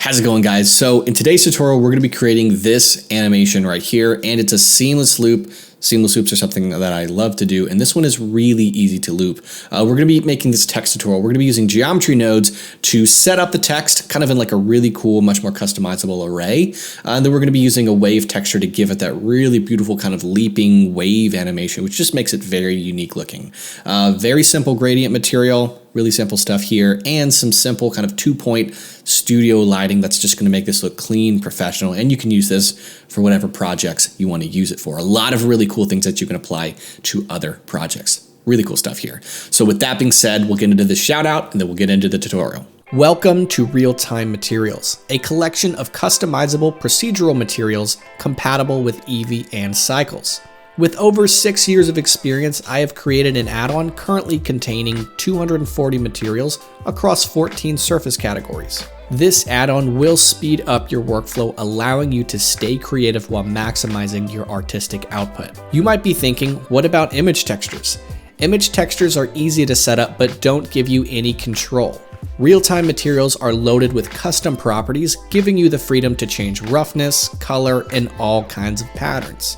How's it going, guys? So in today's tutorial, we're going to be creating this animation right here, and it's a seamless loop. Seamless loops are something that I love to do, and this one is really easy to loop. We're going to be making this text tutorial. We're going to be using geometry nodes to set up the text kind of in like a really cool, much more customizable array. And then we're going to be using a wave texture to give it that really beautiful kind of leaping wave animation, which just makes it very unique looking. Very simple gradient material. Really simple stuff here, and some simple kind of 2-point studio lighting that's just going to make this look clean, professional, and you can use this for whatever projects you want to use it for. A lot of really cool things that you can apply to other projects. Really cool stuff here. So with that being said, we'll get into the shout out and then we'll get into the tutorial. Welcome to Real-Time Materials, a collection of customizable procedural materials compatible with Eevee and Cycles. With over 6 years of experience, I have created an add-on currently containing 240 materials across 14 surface categories. This add-on will speed up your workflow, allowing you to stay creative while maximizing your artistic output. You might be thinking, what about image textures? Image textures are easy to set up but don't give you any control. Real-time materials are loaded with custom properties, giving you the freedom to change roughness, color, and all kinds of patterns.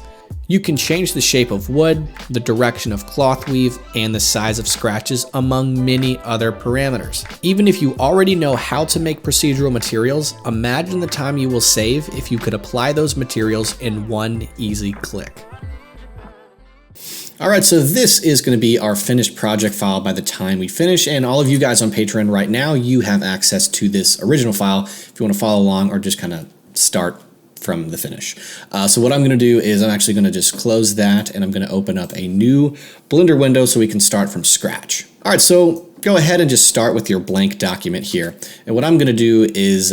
You can change the shape of wood, the direction of cloth weave, and the size of scratches, among many other parameters. Even if you already know how to make procedural materials, imagine the time you will save if you could apply those materials in one easy click. All right, so this is going to be our finished project file by the time we finish, and all of you guys on Patreon right now, you have access to this original file if you want to follow along or just kind of start from the finish. So what I'm going to do is I'm actually going to just close that, and I'm going to open up a new Blender window so we can start from scratch. All right, so go ahead and just start with your blank document here. And what I'm going to do is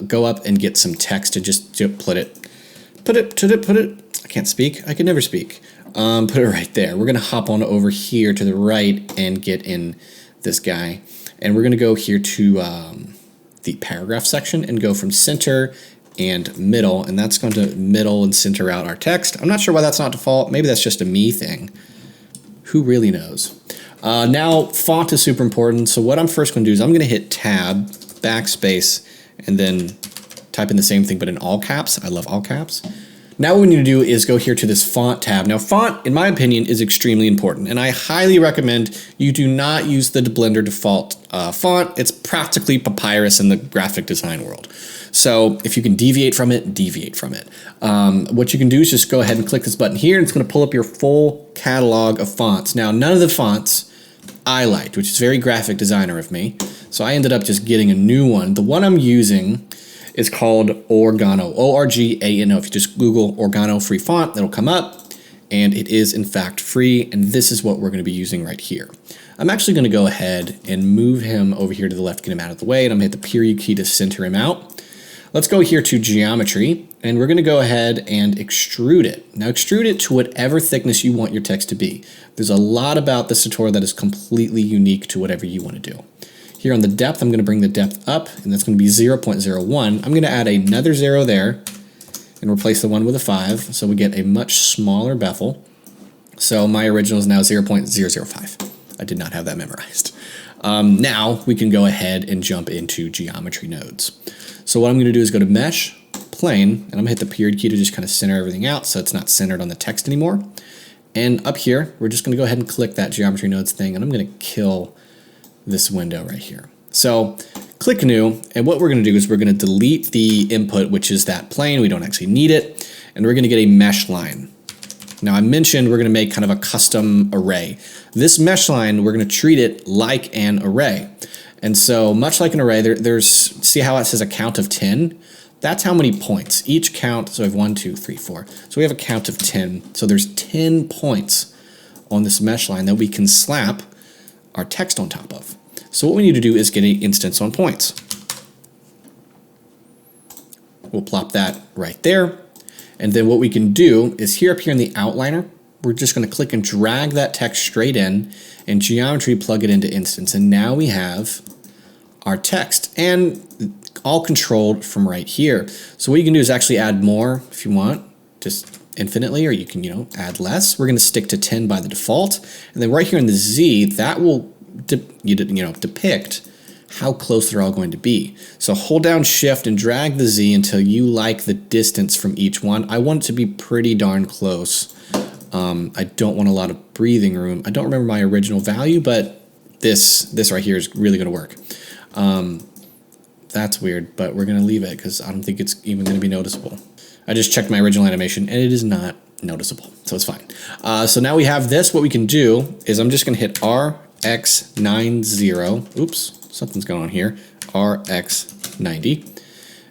go up and get some text and just put it. I can't speak. I can never speak. Put it right there. We're going to hop on over here to the right and get in this guy. And we're going to go here to the paragraph section and go from center and middle, and that's going to middle and center out our text. I'm not sure why that's not default. Maybe that's just a me thing. Who really knows? Now, font is super important. So what I'm first going to do is I'm going to hit Tab, Backspace, and then type in the same thing, but in all caps. I love all caps. Now what we need to do is go here to this font tab. Now font, in my opinion, is extremely important, and I highly recommend you do not use the Blender default font. It's practically papyrus in the graphic design world. So if you can deviate from it, deviate from it. What you can do is just go ahead and click this button here, and it's going to pull up your full catalog of fonts. Now none of the fonts I liked, which is very graphic designer of me, so I ended up just getting a new one. The one I'm using is called Organo, O-R-G-A-N-O. If you just Google Organo free font, it'll come up, and it is in fact free, and this is what we're going to be using right here. I'm actually going to go ahead and move him over here to the left, get him out of the way, and I'm going to hit the period key to center him out. Let's go here to geometry, and we're going to go ahead and extrude it. Now extrude it to whatever thickness you want your text to be. There's a lot about this tutorial that is completely unique to whatever you want to do. Here on the depth, I'm going to bring the depth up, and that's going to be 0.01. I'm going to add another 0 there and replace the 1 with a 5, so we get a much smaller bevel. So my original is now 0.005. I did not have that memorized. Now we can go ahead and jump into geometry nodes. So what I'm going to do is go to Mesh, Plane, and I'm going to hit the period key to just kind of center everything out so it's not centered on the text anymore. And up here, we're just going to go ahead and click that geometry nodes thing, and I'm going to kill this window right here. So click New, and what we're going to do is we're going to delete the input, which is that plane. We don't actually need it, and we're going to get a mesh line. Now I mentioned we're going to make kind of a custom array. This mesh line, we're going to treat it like an array. And so much like an array, see how it says a count of 10? That's how many points. Each count, so we have 1, 2, 3, 4. So we have a count of 10. So there's 10 points on this mesh line that we can slap our text on top of. So what we need to do is get an instance on points. We'll plop that right there. And then what we can do is here up here in the outliner, we're just going to click and drag that text straight in and geometry plug it into instance. And now we have our text and all controlled from right here. So what you can do is actually add more if you want, just infinitely, or you can, add less. We're going to stick to 10 by the default. And then right here in the Z, that will depict how close they're all going to be. So hold down Shift and drag the Z until you like the distance from each one. I want it to be pretty darn close. I don't want a lot of breathing room. I don't remember my original value, but this right here is really going to work. That's weird, but we're going to leave it because I don't think it's even going to be noticeable. I just checked my original animation, and it is not noticeable, so it's fine. So now we have this. What we can do is I'm just going to hit RX90. Oops, something's going on here. RX90.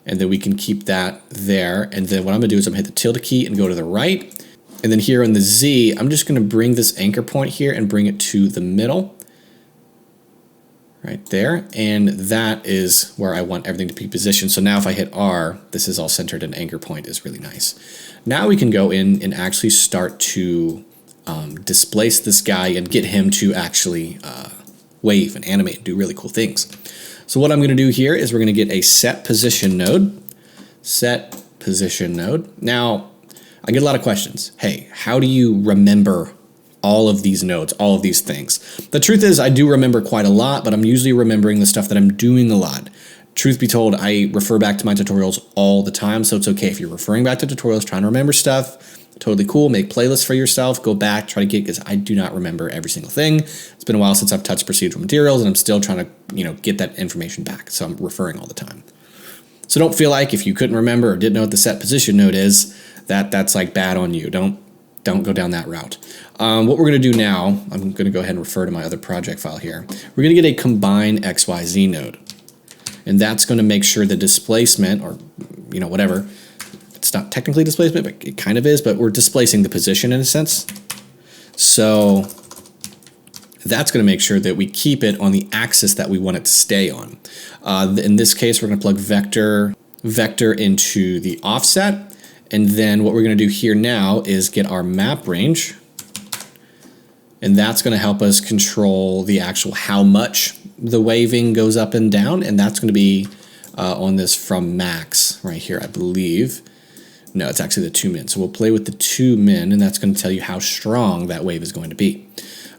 And then we can keep that there. And then what I'm going to do is I'm going to hit the tilde key and go to the right. And then here on the Z, I'm just going to bring this anchor point here and bring it to the middle. Right there. And that is where I want everything to be positioned. So now if I hit R, this is all centered, and anchor point is really nice. Now we can go in and actually start to displace this guy and get him to actually wave and animate and do really cool things. So what I'm going to do here is we're going to get a set position node. Set position node. Now, I get a lot of questions. Hey, how do you remember all of these nodes, all of these things? The truth is I do remember quite a lot, but I'm usually remembering the stuff that I'm doing a lot. Truth be told, I refer back to my tutorials all the time, so it's okay if you're referring back to tutorials, trying to remember stuff. Totally cool. Make playlists for yourself. Go back, try to get, because I do not remember every single thing. It's been a while since I've touched procedural materials, and I'm still trying to, get that information back. So I'm referring all the time. So don't feel like if you couldn't remember or didn't know what the set position node is, that's like bad on you. Don't go down that route. What we're going to do now, I'm going to go ahead and refer to my other project file here. We're going to get a combine XYZ node. And that's going to make sure the displacement, or whatever, it's not technically displacement, but it kind of is, but we're displacing the position in a sense. So that's going to make sure that we keep it on the axis that we want it to stay on. In this case, we're going to plug vector into the offset. And then what we're going to do here now is get our map range. And that's going to help us control the actual how much the waving goes up and down. And that's going to be on this from max right here, I believe. No, it's actually the 2 min. So we'll play with the 2 min, and that's going to tell you how strong that wave is going to be.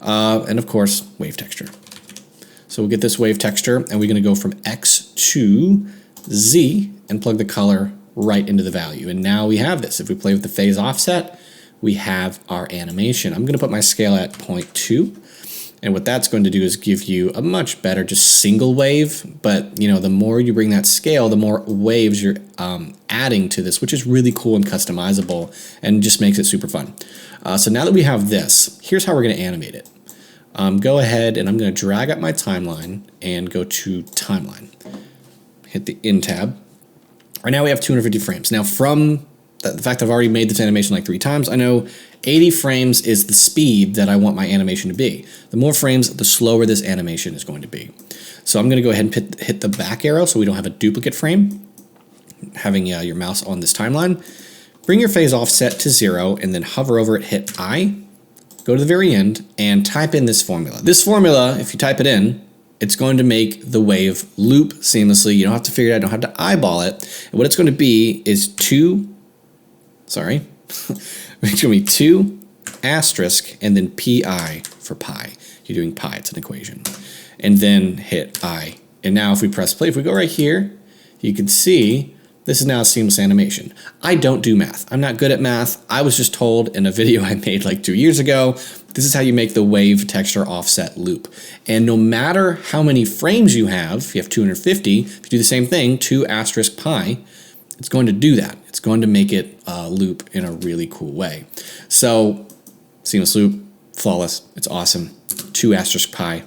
And of course, wave texture. So we'll get this wave texture, and we're going to go from X to Z and plug the color right into the value. And now we have this. If we play with the phase offset, we have our animation. I'm going to put my scale at 0.2. And what that's going to do is give you a much better just single wave. But, the more you bring that scale, the more waves you're adding to this, which is really cool and customizable and just makes it super fun. So now that we have this, here's how we're going to animate it. Go ahead and I'm going to drag up my timeline and go to timeline. Hit the in tab. Right now we have 250 frames. Now from the fact that I've already made this animation like 3 times, I know 80 frames is the speed that I want my animation to be. The more frames, the slower this animation is going to be. So I'm going to go ahead and hit the back arrow so we don't have a duplicate frame. Having your mouse on this timeline. Bring your phase offset to 0 and then hover over it, hit I. Go to the very end and type in this formula. This formula, if you type it in, it's going to make the wave loop seamlessly. You don't have to figure it out, you don't have to eyeball it. And what it's going to be is it's going to be 2 asterisk and then pi for pi. You're doing pi, it's an equation. And then hit I. And now if we press play, if we go right here, you can see this is now a seamless animation. I don't do math. I'm not good at math. I was just told in a video I made like 2 years ago, this is how you make the wave texture offset loop. And no matter how many frames you have, if you have 250, if you do the same thing, 2 asterisk pi, it's going to do that. It's going to make it loop in a really cool way. So seamless loop, flawless, it's awesome. 2 asterisk pi,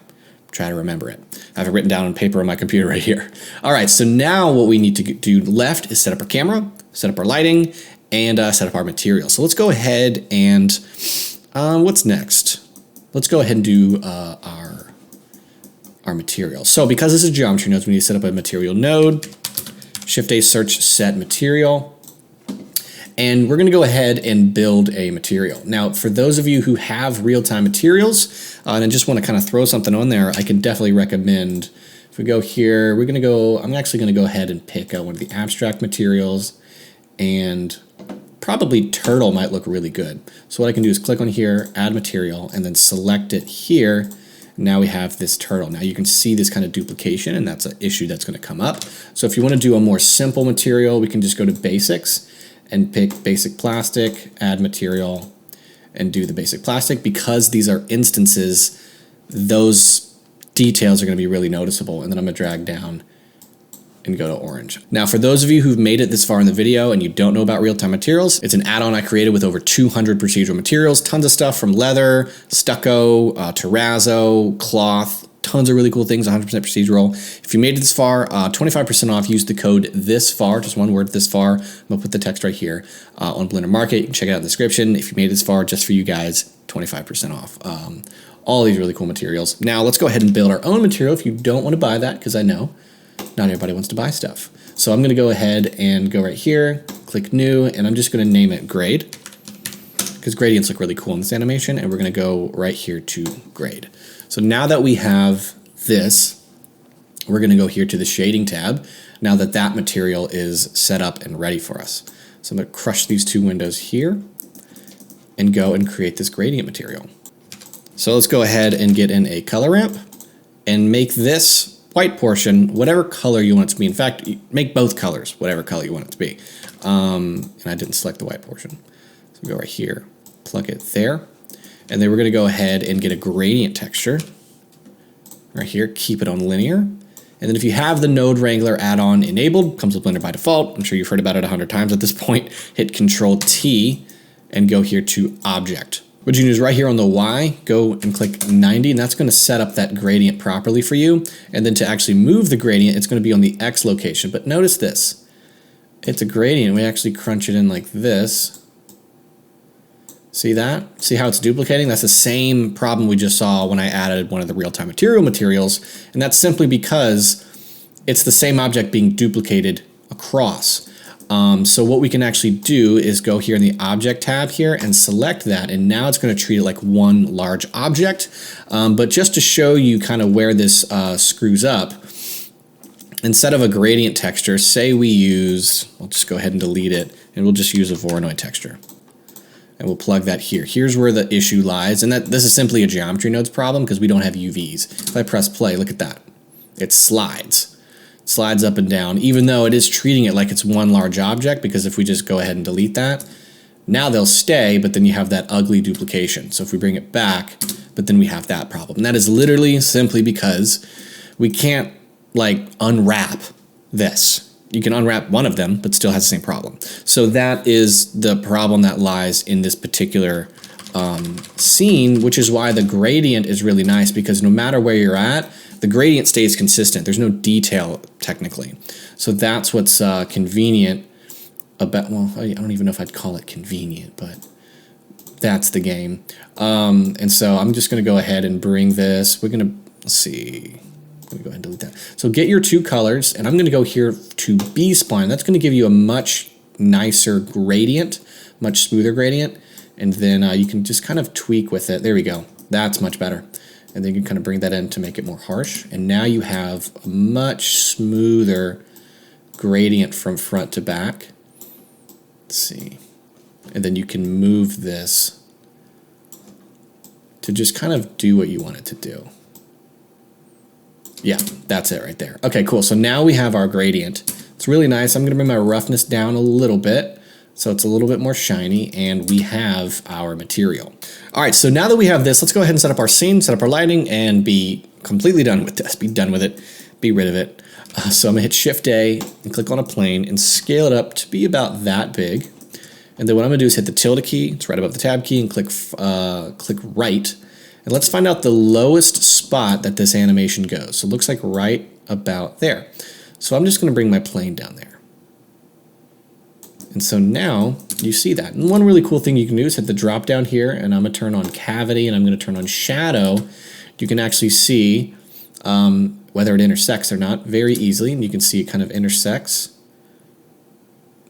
try to remember it. I have it written down on paper on my computer right here. All right, so now what we need to do left is set up our camera, set up our lighting, and set up our material. So let's go ahead and, what's next? Let's go ahead and do our material. So because this is geometry nodes, we need to set up a material node, Shift-A search set material. And we're going to go ahead and build a material. Now, for those of you who have real-time materials and just want to kind of throw something on there, I can definitely recommend, if we go here, I'm actually going to go ahead and pick one of the abstract materials, and probably turtle might look really good. So what I can do is click on here, add material, and then select it here, Now we have this turtle. Now you can see this kind of duplication, and that's an issue that's going to come up. So if you want to do a more simple material, we can just go to basics and pick basic plastic, add material, and do the basic plastic. Because these are instances, those details are going to be really noticeable. And then I'm going to drag down and go to orange. Now, for those of you who've made it this far in the video and you don't know about real-time materials, it's an add-on I created with over 200 procedural materials, tons of stuff from leather, stucco, terrazzo, cloth, tons of really cool things, 100% procedural. If you made it this far, 25% off, use the code THISFAR, just one word, THISFAR. I'm gonna put the text right here on Blender Market. You can check it out in the description. If you made it this far, just for you guys, 25% off. All these really cool materials. Now, let's go ahead and build our own material if you don't want to buy that, because I know not everybody wants to buy stuff. So I'm going to go ahead and go right here, click new, and I'm just going to name it grade, because gradients look really cool in this animation, and we're going to go right here to grade. So now that we have this, we're going to go here to the shading tab, now that that material is set up and ready for us. So I'm going to crush these two windows here and go and create this gradient material. So let's go ahead and get in a color ramp and make this white portion whatever color you want it to be. In fact, make both colors whatever color you want it to be. And I didn't select the white portion. So we go right here, plug it there. And then we're going to go ahead and get a gradient texture right here, keep it on linear. And then if you have the Node Wrangler add-on enabled, comes with Blender by default. I'm sure you've heard about it 100 times at this point. Hit Control T and go here to Object. What you do is right here on the Y, go and click 90, and that's going to set up that gradient properly for you. And then to actually move the gradient, it's going to be on the X location. But notice this. It's a gradient. We actually crunch it in like this. See that? See how it's duplicating? That's the same problem we just saw when I added one of the real-time materials. And that's simply because it's the same object being duplicated across. So what we can actually do is go here in the object tab here and select that, and now it's going to treat it like one large object. But just to show you kind of where this screws up, instead of a gradient texture, say we use, I'll just go ahead and delete it, and we'll just use a Voronoi texture. And we'll plug that here. Here's where the issue lies, and this is simply a geometry nodes problem because we don't have UVs. If I press play, look at that. It slides up and down, even though it is treating it like it's one large object, because if we just go ahead and delete that, now they'll stay, but then you have that ugly duplication. So if we bring it back, but then we have that problem. And that is literally simply because we can't like unwrap this. You can unwrap one of them, but still has the same problem. So that is the problem that lies in this particular scene, which is why the gradient is really nice, because no matter where you're at, the gradient stays consistent. There's no detail technically. So that's what's convenient about, well, I don't even know if I'd call it convenient, but that's the game. And so I'm just going to go ahead and bring this. We're going to, let's see, I'm going to go ahead and delete that. So get your two colors, and I'm going to go here to B-spline. That's going to give you a much nicer gradient, much smoother gradient. And then you can just kind of tweak with it. There we go. That's much better. And then you can kind of bring that in to make it more harsh. And now you have a much smoother gradient from front to back. Let's see. And then you can move this to just kind of do what you want it to do. Yeah, that's it right there. Okay, cool. So now we have our gradient. It's really nice. I'm going to bring my roughness down a little bit so it's a little bit more shiny, and we have our material. All right, so now that we have this, let's go ahead and set up our scene, set up our lighting, and be completely done with this. Be done with it. Be rid of it. So I'm going to hit Shift-A and click on a plane and scale it up to be about that big. And then what I'm going to do is hit the tilde key. It's right above the tab key, and click right. And let's find out the lowest spot that this animation goes. So it looks like right about there. So I'm just going to bring my plane down there. And so now you see that. And one really cool thing you can do is hit the drop down here, and I'm going to turn on cavity, and I'm going to turn on shadow. You can actually see whether it intersects or not very easily, and you can see it kind of intersects.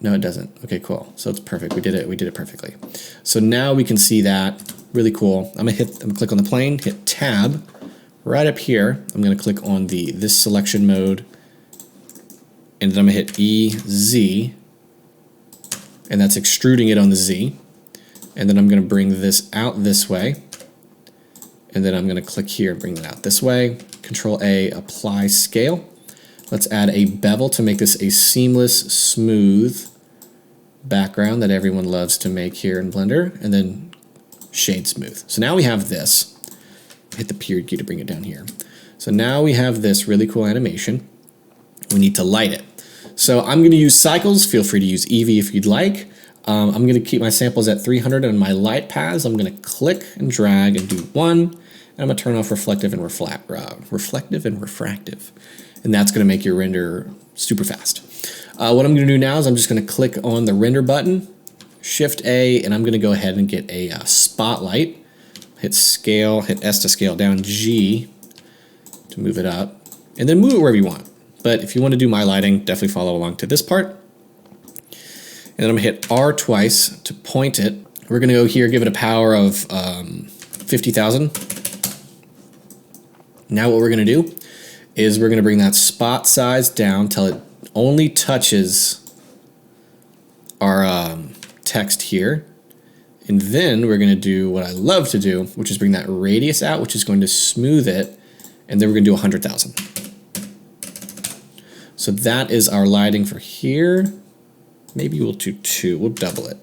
No, it doesn't. Okay, cool. So it's perfect. We did it perfectly. So now we can see that. Really cool. I'm gonna click on the plane, hit tab. Right up here, I'm gonna click on this selection mode, and then I'm gonna hit EZ, and that's extruding it on the Z. And then I'm gonna bring this out this way, And then I'm going to click here and bring that out this way. Control A, apply scale. Let's add a bevel to make this a seamless, smooth background that everyone loves to make here in Blender. And then shade smooth. So now we have this. Hit the period key to bring it down here. So now we have this really cool animation. We need to light it. So I'm going to use cycles. Feel free to use Eevee if you'd like. I'm going to keep my samples at 300 on my light paths. I'm going to click and drag and do 1. And I'm going to turn off reflective and refractive. And that's going to make your render super fast. What I'm going to do now is I'm just going to click on the render button, Shift A, and I'm going to go ahead and get a spotlight. Hit scale, hit S to scale down, G to move it up, and then move it wherever you want. But if you want to do my lighting, definitely follow along to this part. And then I'm going to hit R twice to point it. We're going to go here, give it a power of 50,000. Now what we're going to do is we're going to bring that spot size down till it only touches our text here. And then we're going to do what I love to do, which is bring that radius out, which is going to smooth it. And then we're going to do 100,000. So that is our lighting for here. Maybe we'll do 2. We'll double it.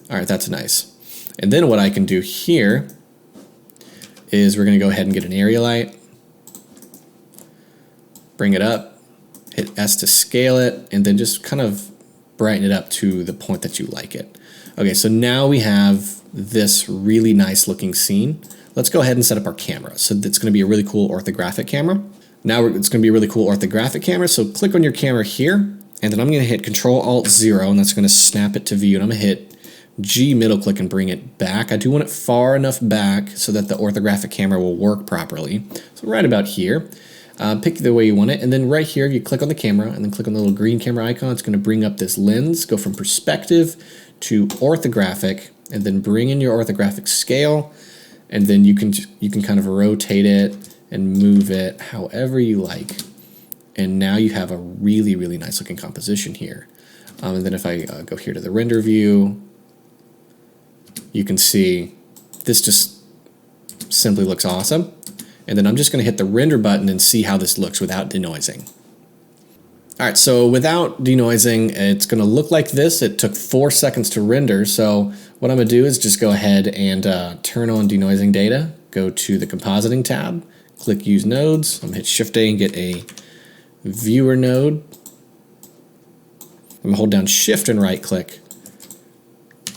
All right, that's nice. And then what I can do here is we're going to go ahead and get an area light. Bring it up. Hit S to scale it. And then just kind of brighten it up to the point that you like it. Okay, so now we have this really nice looking scene. Let's go ahead and set up our camera. So it's going to be a really cool orthographic camera. Now it's going to be a really cool orthographic camera. So click on your camera here. And then I'm going to hit Control-Alt-0, and that's going to snap it to view. And I'm going to hit G middle click and bring it back. I do want it far enough back so that the orthographic camera will work properly. So right about here. Pick the way you want it. And then right here, you click on the camera and then click on the little green camera icon. It's going to bring up this lens, go from perspective to orthographic, and then bring in your orthographic scale. And then you can kind of rotate it and move it however you like. And now you have a really, really nice looking composition here. And then if I go here to the render view, you can see this just simply looks awesome. And then I'm just going to hit the render button and see how this looks without denoising. All right, so without denoising, it's going to look like this. It took 4 seconds to render. So what I'm going to do is just go ahead and turn on denoising data, go to the compositing tab, click use nodes. I'm going to hit Shift A and get a viewer node. I'm going to hold down Shift and right click,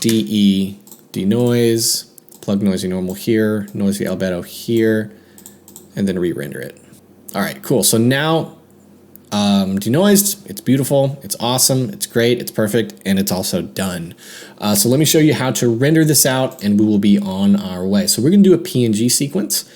DE, denoise, plug noisy normal here, noisy albedo here, and then re-render it. All right, cool. So now denoised, it's beautiful, it's awesome, it's great, it's perfect, and it's also done. So let me show you how to render this out, and we will be on our way. So we're going to do a PNG sequence.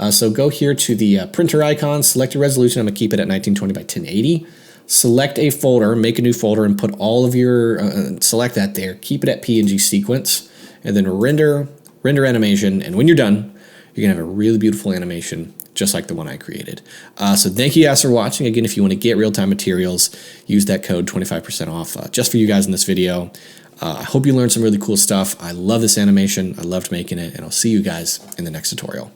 So go here to the printer icon, select your resolution. I'm going to keep it at 1920 by 1080. Select a folder, make a new folder, and put all of your, select that there. Keep it at PNG sequence, and then render animation. And when you're done, you're going to have a really beautiful animation, just like the one I created. So thank you guys for watching. Again, if you want to get real-time materials, use that code 25% off just for you guys in this video. I hope you learned some really cool stuff. I love this animation. I loved making it, and I'll see you guys in the next tutorial.